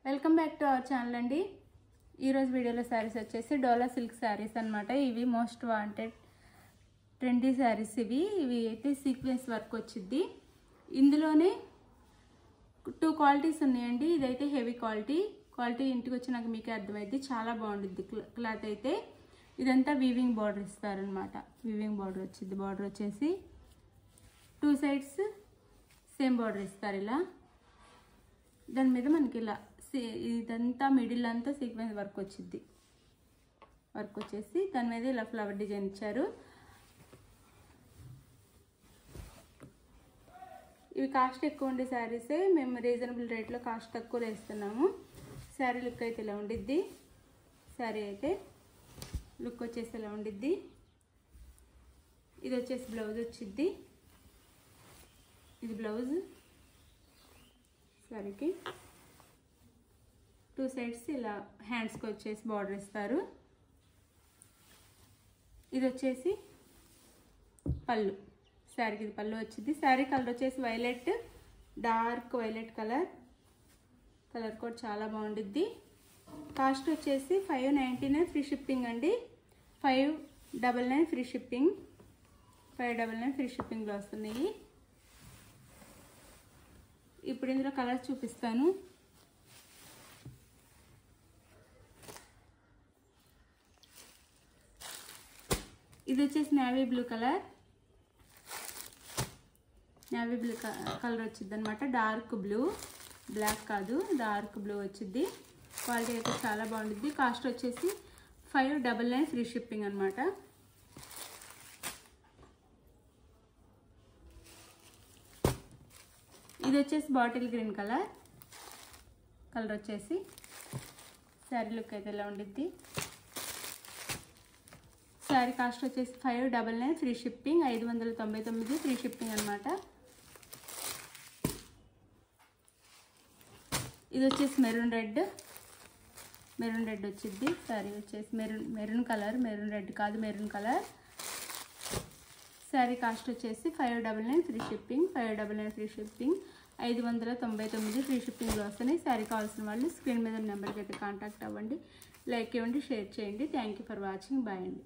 Welcome back to our channel అండి. ఈరోజు వీడియోలో శారీస్ వచ్చేసి డోలా సిల్క్ శారీస్ అనమాట. ఇవి మోస్ట్ వాంటెడ్ ట్రెండీ శారీస్. ఇవి అయితే సీక్వెన్స్ వర్క్ వచ్చింది. ఇందులోనే 2 క్వాలిటీస్ ఉన్నాయండి. ఇదైతే హెవీ క్వాలిటీ ఇంటికి వచ్చినాక మీకే అర్థమైంది. చాలా బాగుంటుంది క్లాత్ అయితే. ఇదంతా వీవింగ్ బార్డర్ ఇస్తారనమాట. వీవింగ్ బార్డర్ వచ్చింది. బార్డర్ వచ్చేసి 2 సైడ్స్ సేమ్ బార్డర్ ఇస్తారు. ఇలా దాని మీద మనకి ఇలా ఇదంతా మిడిల్ అంతా సీక్వెన్స్ వర్క్ వచ్చింది. వర్క్ వచ్చేసి దాని మీద ఇలా ఫ్లవర్ డిజైన్ ఇచ్చారు. ఇవి కాస్ట్ ఎక్కువ ఉండే శారీసే. మేము రీజనబుల్ రేట్లో కాస్ట్ తక్కువ వేస్తున్నాము. శారీ లుక్ అయితే ఇలా ఉండిద్ది. శారీ అయితే లుక్ వచ్చేసి ఇలా ఉండిద్ది. ఇది వచ్చేసి బ్లౌజ్ వచ్చిద్ది. ఇది బ్లౌజ్. శారీకి 2 సైడ్స్ ఇలా హ్యాండ్స్కి వచ్చేసి బార్డర్ ఇస్తారు. ఇది వచ్చేసి పళ్ళు. శారీకి ఇది పళ్ళు వచ్చింది. శారీ కలర్ వచ్చేసి వైలెట్, డార్క్ వైలెట్ కలర్ కూడా చాలా బాగుండిద్ది. కాస్ట్ వచ్చేసి 599 ఫ్రీ షిప్పింగ్ అండి. 599 ఫ్రీ షిప్పింగ్. 599 ఫ్రీ షిప్పింగ్లో వస్తున్నాయి. ఇప్పుడు ఇందులో కలర్స్ చూపిస్తాను. ఇది వచ్చేసి navy blue colour. Navy blue colour వచ్చింది అనమాట. డార్క్ బ్లూ, బ్లాక్ కాదు, డార్క్ బ్లూ వచ్చింది. క్వాలిటీ అయితే చాలా బాగుంటుంది. కాస్ట్ వచ్చేసి 599 ఫ్రీ షిప్పింగ్ అనమాట. ఇది వచ్చేసి బాటిల్ గ్రీన్ కలర్ వచ్చేసి. శారీ లుక్ అయితే ఇలా ఉండిద్ది. శారీ కాస్ట్ వచ్చేసి 599 ఫ్రీ షిప్పింగ్. 599 ఫ్రీ షిప్పింగ్ అనమాట. ఇది వచ్చేసి మెరూన్ రెడ్ వచ్చింది. శారీ వచ్చేసి మెరూన్ కలర్, మెరూన్ రెడ్ కాదు, మెరూన్ కలర్. శారీ కాస్ట్ వచ్చేసి 599 free shipping. 599 free shipping. 599 free షిప్పింగ్లో వస్తున్నాయి. శారీ కావాల్సిన వాళ్ళు స్క్రీన్ మీద నెంబర్కి అయితే కాంటాక్ట్ అవ్వండి. లైక్ ఇవ్వండి, షేర్ చేయండి. Thank you for watching. Bye అండి.